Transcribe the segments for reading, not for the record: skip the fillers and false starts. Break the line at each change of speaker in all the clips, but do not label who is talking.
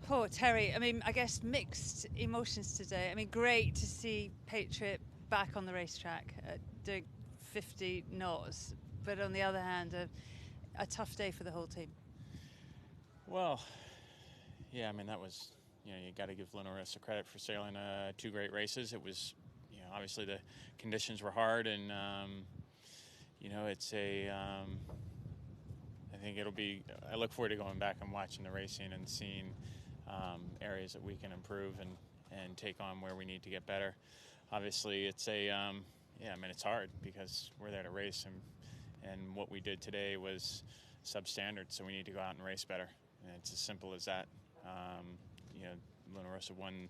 Oh, Terry, I mean, I guess mixed emotions today. I mean, great to see Patriot back on the racetrack doing 50 knots, but on the other hand, a tough day for the whole team.
Well, yeah, I mean, that was, you got to give Luna Rossa credit for sailing two great races. It was, obviously the conditions were hard, and, it's I think I look forward to going back and watching the racing and seeing areas that we can improve and take on where we need to get better. Obviously, it's it's hard because we're there to race, and what we did today was substandard, so we need to go out and race better. And it's as simple as that. Luna Rossa won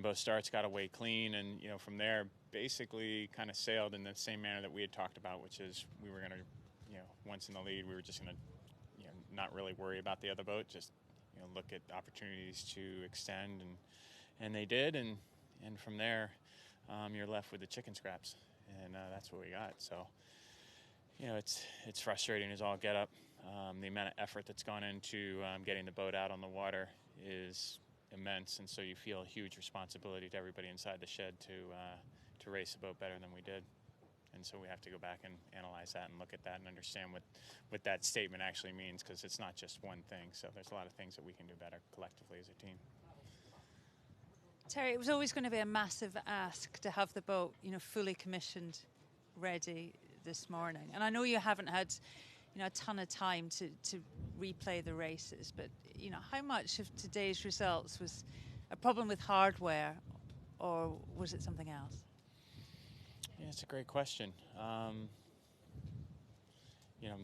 both starts, got away clean, and from there basically kind of sailed in the same manner that we had talked about, which is we were going to, once in the lead, we were just going to, not really worry about the other boat, just look at opportunities to extend, and they did, and from there you're left with the chicken scraps, and that's what we got. So it's frustrating as all get up. The amount of effort that's gone into getting the boat out on the water is immense, and so you feel a huge responsibility to everybody inside the shed to race the boat better than we did. And so we have to go back and analyze that and look at that and understand what that statement actually means, because it's not just one thing. So there's a lot of things that we can do better collectively as a team.
Terry, it was always going to be a massive ask to have the boat, fully commissioned, ready this morning. And I know you haven't had, a ton of time to replay the races, but, how much of today's results was a problem with hardware, or was it something else?
Yeah, it's a great question. I'm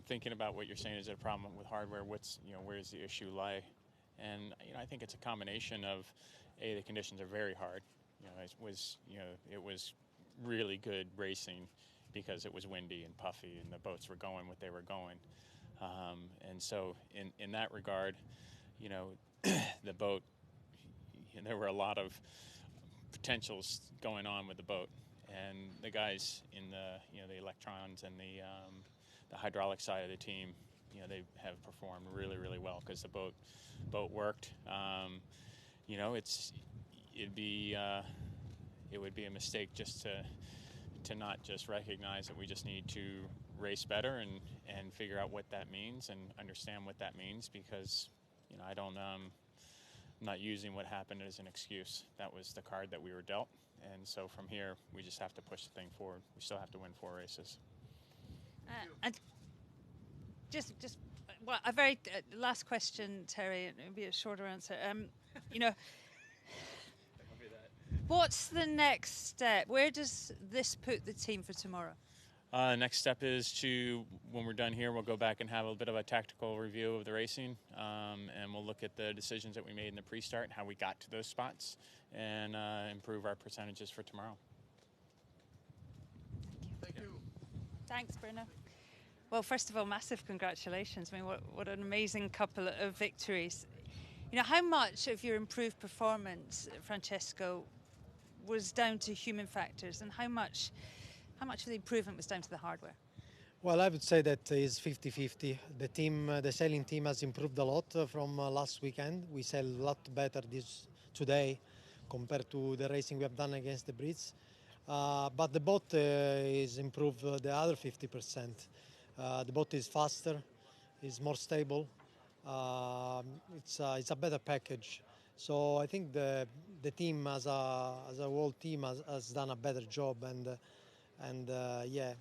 thinking about what you're saying. Is it a problem with hardware? Where's the issue lie? And, I think it's a combination of, the conditions are very hard. It was really good racing because it was windy and puffy and the boats were going what they were going. And so in that regard, the boat, there were a lot of potentials going on with the boat. And the guys in the electrons and the hydraulic side of the team, they have performed really, really well because the boat worked. It would be a mistake just to not just recognize that we just need to race better and figure out what that means and understand what that means, because I'm not using what happened as an excuse. That was the card that we were dealt. And so from here, we just have to push the thing forward. We still have to win 4 races.
And just a very last question, Terry. It'll be a shorter answer. What's the next step? Where does this put the team for tomorrow?
Next step is when we're done here, we'll go back and have a bit of a tactical review of the racing, and we'll look at the decisions that we made in the pre-start and how we got to those spots, and improve our percentages for tomorrow.
Thank you.
Thanks, Bruno. Well, first of all, massive congratulations. I mean, what an amazing couple of victories. How much of your improved performance, Francesco, was down to human factors, and how much of the improvement was down to the hardware?
Well, I would say that is 50-50. The sailing team has improved a lot from last weekend. We sail a lot better today compared to the racing we have done against the Brits. But the boat is improved the other 50%. The boat is faster, is more stable. It's a better package. So I think the team as a whole team has done a better job, and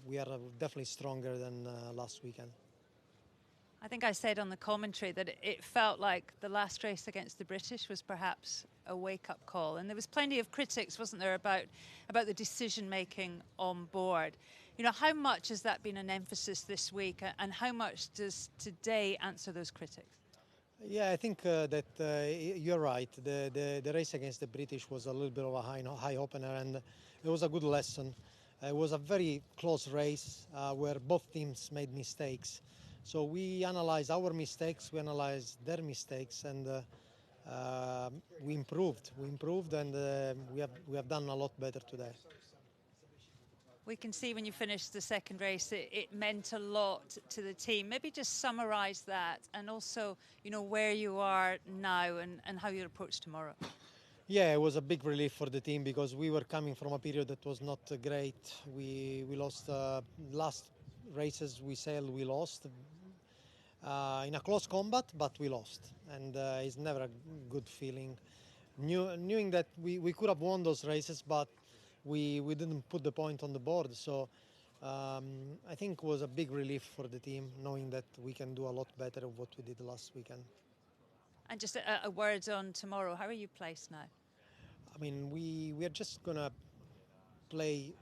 we are definitely stronger than last weekend.
I think I said on the commentary that it felt like the last race against the British was perhaps a wake-up call, and there was plenty of critics, wasn't there, about the decision-making on board. How much has that been an emphasis this week, and how much does today answer those critics?
Yeah, I think that you're right. The race against the British was a little bit of a high opener, and it was a good lesson. It was a very close race where both teams made mistakes. So we analyzed our mistakes, we analyzed their mistakes, and we improved. And we have done a lot better today.
We can see when you finished the second race, it meant a lot to the team. Maybe just summarise that, and also, you know, where you are now and how you'll approach tomorrow.
Yeah, it was a big relief for the team because we were coming from a period that was not great. We lost last races we sailed, we lost in a close combat, but we lost, and it's never a good feeling. Knowing that we could have won those races, but we didn't put the point on the board. So I think it was a big relief for the team knowing that we can do a lot better of what we did last weekend.
And just a word on tomorrow. How are you placed now?
I mean, we are just gonna play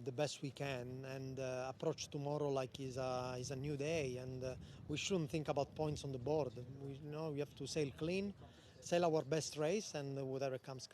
the best we can and approach tomorrow like is a new day, and we shouldn't think about points on the board. We have to sail clean, sail our best race, and whatever comes.